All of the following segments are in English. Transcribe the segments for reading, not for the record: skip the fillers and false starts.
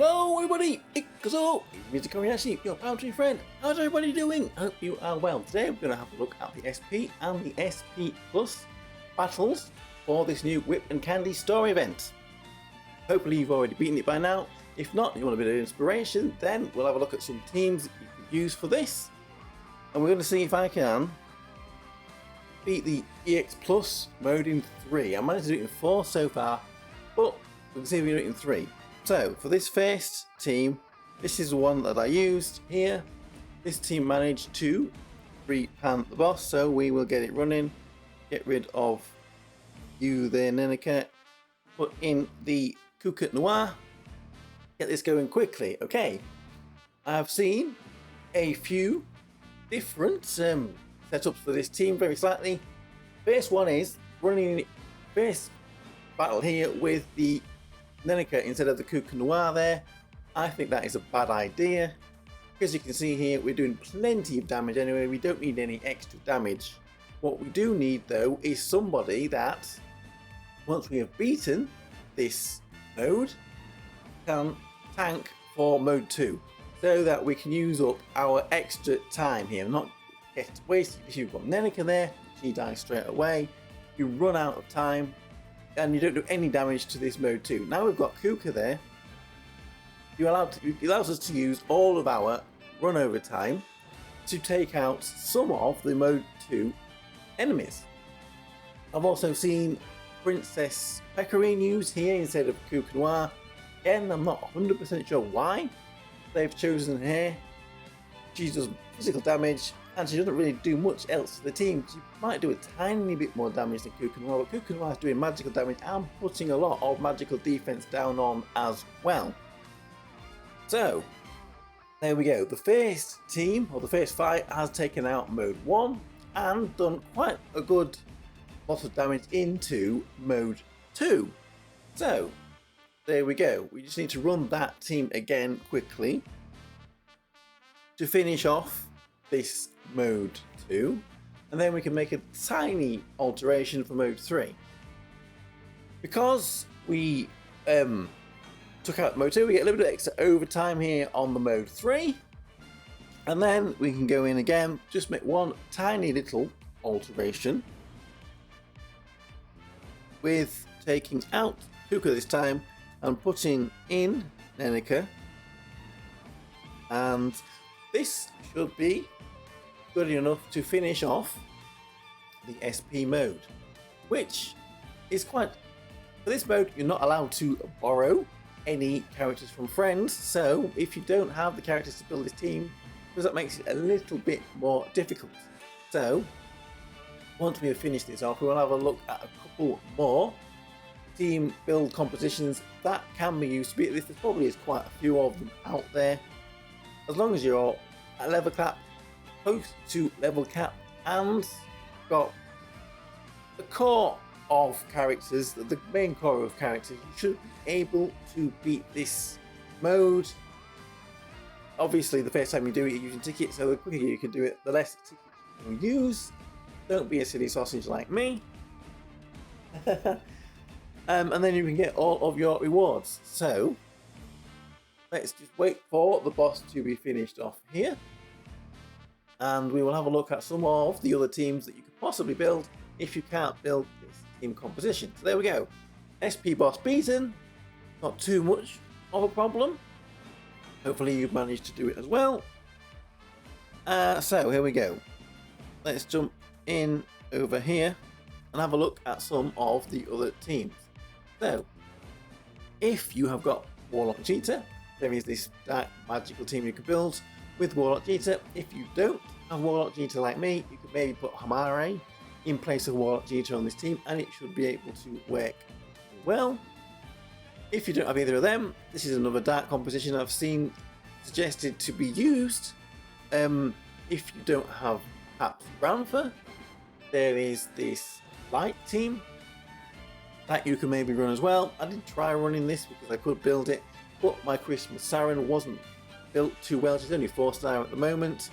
Hello everybody, it's Tokkuri Yashi, your bounty friend. How's everybody doing? I hope you are well. Today we're going to have a look at the SP and the SP Plus battles for this new Whip and Candy story event. Hopefully you've already beaten it by now. If not, you want a bit of inspiration, then we'll have a look at some teams that you can use for this. And we're going to see if I can beat the EX Plus mode in 3. I managed to do it in 4 so far, but we'll see if we do it in 3. So for this first team, this is the one that I used here. This team managed to re-pan the boss, so we will get it running. Get rid of you there, Nenica. Put in the Coolie Noir. Get this going quickly. Okay, I've seen a few different setups for this team very slightly. First one is running first battle here with the Nenica instead of the Coolie Noir there. I think that is a bad idea. As you can see here, we're doing plenty of damage anyway. We don't need any extra damage. What we do need though is somebody that, once we have beaten this mode, can tank for mode 2. So that we can use up our extra time here. Not get wasted because you've got Nenica there, she dies straight away. You run out of time and you don't do any damage to this mode 2. Now we've got Coolie there. It allows us to use all of our run over time to take out some of the mode 2 enemies. I've also seen Princess Pecorine used here instead of Coolie Noir. Again, I'm not 100% sure why they've chosen her. She does physical damage and she doesn't really do much else to the team. She might do a tiny bit more damage than Coolie Noir, but Coolie Noir is doing magical damage and putting a lot of magical defense down on as well. So, there we go. The first team, or the first fight, has taken out mode 1 and done quite a good lot of damage into mode 2. So, there we go. We just need to run that team again quickly to finish off this mode 2, and then we can make a tiny alteration for mode 3. Because we took out mode 2, we get a little bit of extra overtime here on the mode 3, and then we can go in again, just make one tiny little alteration with taking out Coolie this time and putting in Nenica, and this should be good enough to finish off the SP mode, which is quite... For this mode, you're not allowed to borrow any characters from friends, so if you don't have the characters to build this team, because that makes it a little bit more difficult. So, once we have finished this off, we'll have a look at a couple more team build compositions that can be used to beat this. There probably is quite a few of them out there. As long as you're at level cap, close to level cap, and got the core of characters, the main core of characters, you should be able to beat this mode. Obviously, the first time you do it, you're using tickets, so the quicker you can do it, the less tickets you use. Don't be a silly sausage like me. And then you can get all of your rewards. So, let's just wait for the boss to be finished off here. And we will have a look at some of the other teams that you could possibly build if you can't build this team composition. So there we go. SP boss beaten. Not too much of a problem. Hopefully you've managed to do it as well. So here we go. Let's jump in over here and have a look at some of the other teams. So, if you have got Warlock Cheetah, there is this dark magical team you can build with Warlock Cheetah. If you don't have Warlock Cheetah like me, you could maybe put Hamare in place of Warlock Cheetah on this team, and it should be able to work well. If you don't have either of them, this is another dark composition I've seen suggested to be used. If you don't have perhaps Ranfer, there is this light team that you can maybe run as well. I did try running this because I could build it, but my Christmas Siren wasn't built too well. She's only 4-star at the moment.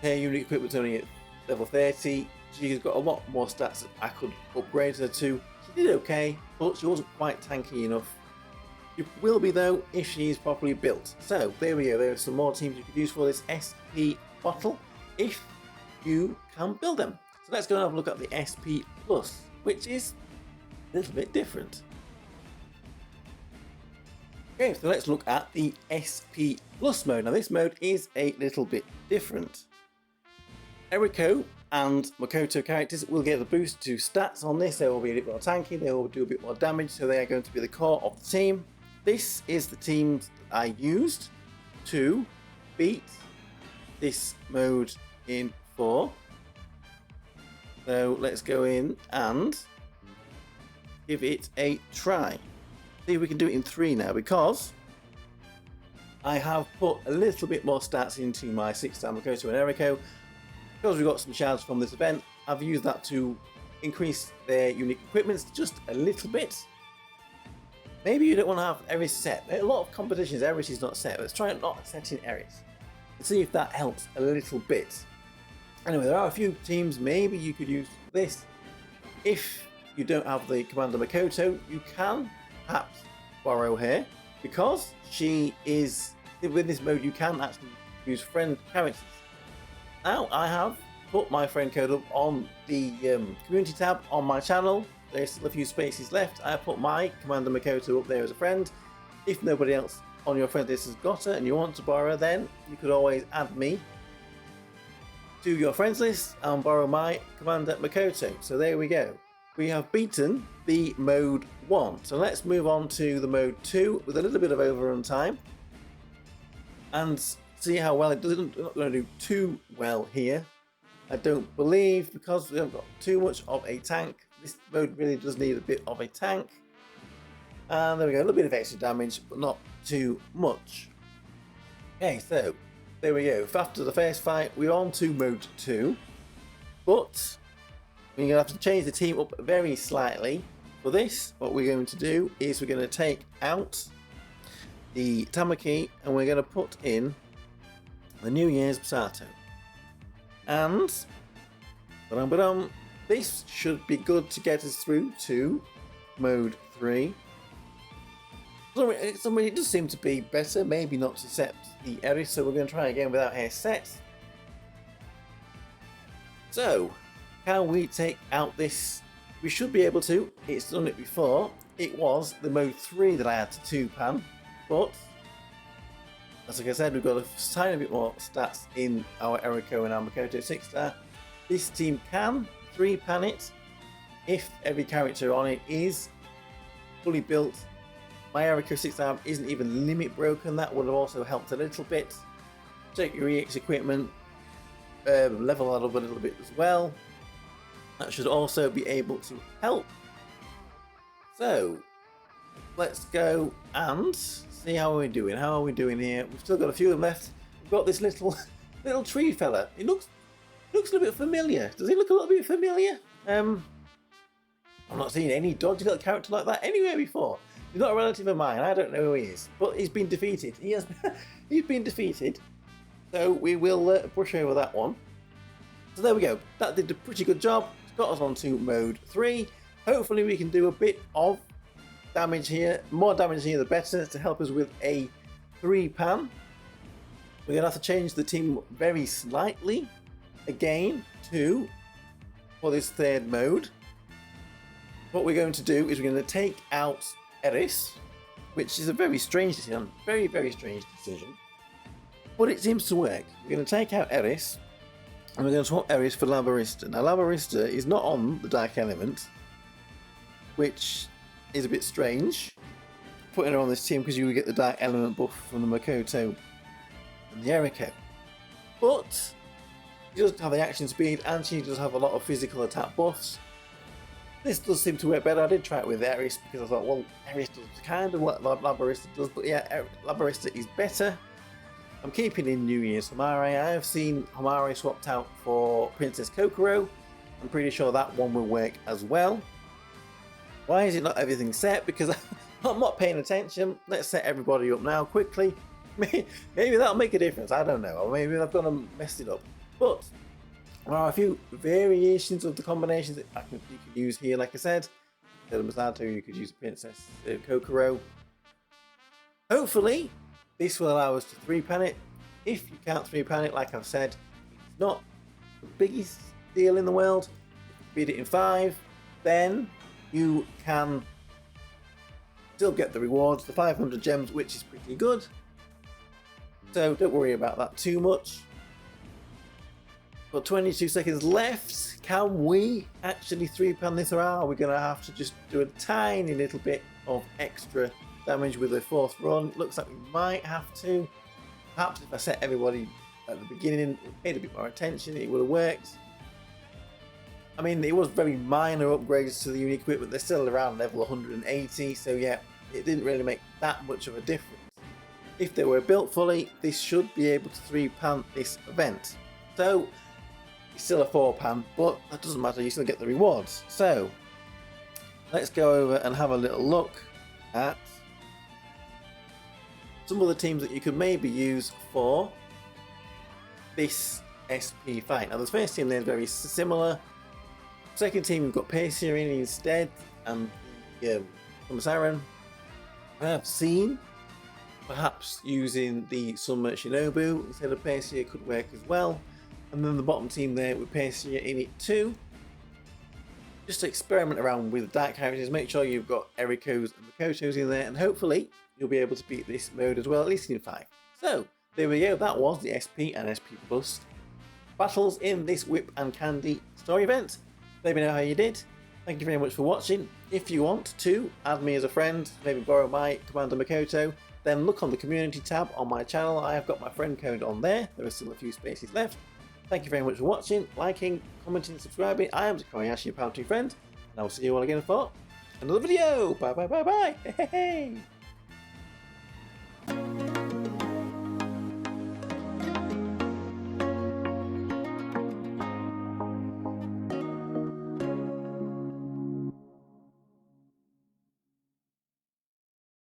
Her unit equipment's only at level 30. She's got a lot more stats that I could upgrade her to. She did okay, but she wasn't quite tanky enough You will be though if she's properly built. So there we go, there are some more teams you could use for this SP bottle if you can build them. So let's go and have a look at the SP Plus, which is a little bit different. Okay, so let's look at the SP Plus mode. Now this mode is a little bit different. Eriko and Makoto characters will get a boost to stats on this. They will be a bit more tanky, they will do a bit more damage, so they are going to be the core of the team. This is the teams I used to beat this mode in 4. So let's go in and give it a try. See if we can do it in 3 now, because I have put a little bit more stats into my 6-star Makoto and Eriko. Because we got some shards from this event, I've used that to increase their unique equipments just a little bit. Maybe you don't want to have Eris set. A lot of competitions, Eris is not set. Let's try not setting Eris and see if that helps a little bit. Anyway, there are a few teams maybe you could use this. If you don't have the Commander Makoto, you can perhaps borrow her, because she is, with this mode you can actually use friend characters. Now I have put my friend code up on the community tab on my channel. There's still a few spaces left. I put my Commander Makoto up there as a friend. If nobody else on your friend list has got her and you want to borrow her, then you could always add me to your friends list and borrow my Commander Makoto. So there we go. We have beaten the mode 1. So let's move on to the mode 2 with a little bit of overrun time and see how well it does. It's not going to do too well here, I don't believe, because we haven't got too much of a tank. This mode really does need a bit of a tank. And there we go, a little bit of extra damage, but not too much. Okay, so there we go. After the first fight, we're on to mode 2. But we're going to have to change the team up very slightly. For this, what we're going to do is we're going to take out the Tamaki and we're going to put in the New Year's Sato. And this should be good to get us through to mode 3. Somebody does seem to be better, maybe not to set the Eris, so we're going to try again without her set. So, can we take out this? We should be able to. It's done it before. It was the mode 3 that I had to 2-pan, but as like I said, we've got a tiny bit more stats in our Eriko and our Makoto 6-star. This team can 3-pan it if every character on it is fully built. My Eriko 6-star isn't even limit broken. That would have also helped a little bit. Check your EX equipment, level that up a little bit as well. That should also be able to help. So let's go and see how we're doing. How are we doing here? We've still got a few of them left. We've got this little tree fella. He looks a little bit familiar. Does he look a little bit familiar? I'm not seeing any dodgy little character like that anywhere before. He's not a relative of mine. I don't know who he is, but he's been defeated. He's been defeated. So we will brush over that one. So there we go. That did a pretty good job. It's got us on to mode 3. Hopefully we can do a bit of damage here. More damage here the better, to help us with a 3-pan. We're going to have to change the team very slightly again for this 3rd mode. What we're going to do is we're going to take out Eris, which is a very strange decision. Very, very strange decision. But it seems to work. We're going to take out Eris, and we're going to swap Eris for Labarista. Now Labarista is not on the Dark Element, which is a bit strange, putting her on this team, because you would get the Dark Element buff from the Makoto and the Eriko. But she does have the action speed, and she does have a lot of physical attack buffs. This does seem to work better. I did try it with Eris, because I thought, well, Eris does kind of what Labarista does, but yeah, Labarista is better. I'm keeping in New Year's Homare. I have seen Homare swapped out for Princess Kokoro. I'm pretty sure that one will work as well. Why is it not everything set? Because I'm not paying attention. Let's set everybody up now quickly. Maybe that'll make a difference. I don't know. Or maybe I've gone and messed it up. But there are a few variations of the combinations that you could use here. Like I said, you could use Princess Kokoro. Hopefully, this will allow us to 3-pan it. If you can't 3-pan it, like I've said, it's not the biggest deal in the world. If you beat it in 5, then you can still get the rewards, the 500 gems, which is pretty good. So don't worry about that too much. Got 22 seconds left. Can we actually 3-pan this, or are we going to have to just do a tiny little bit of extra damage with the 4th run? Looks like we might have to. Perhaps if I set everybody at the beginning, paid a bit more attention, it would have worked. I mean, it was very minor upgrades to the unique equipment. They're still around level 180, so yeah, it didn't really make that much of a difference. If they were built fully, this should be able to 3-pan this event. So it's still a 4-pan, but that doesn't matter, you still get the rewards. So let's go over and have a little look at some of the teams that you could maybe use for this SP fight. Now the first team there is very similar. Second team, we've got Pacer in instead, and the Commissarin. I have seen perhaps using the Summer Shinobu instead of Pacer could work as well. And then the bottom team there with Pacer in it too. Just experiment around with dark characters, make sure you've got Eriko's and Makoto's in there, and hopefully you'll be able to beat this mode as well, at least in 5. So there we go, that was the SP and SP Plus battles in this Whip and Candy story event. Let me know how you did. Thank you very much for watching. If you want to add me as a friend, maybe borrow my Commander Makoto, then look on the community tab on my channel. I have got my friend code on there. There are still a few spaces left. Thank you very much for watching, liking, commenting, subscribing. I am Tokkuri Yashi, your Power Friend, and I will see you all again for another video. Bye bye bye bye. Hey, hey, hey.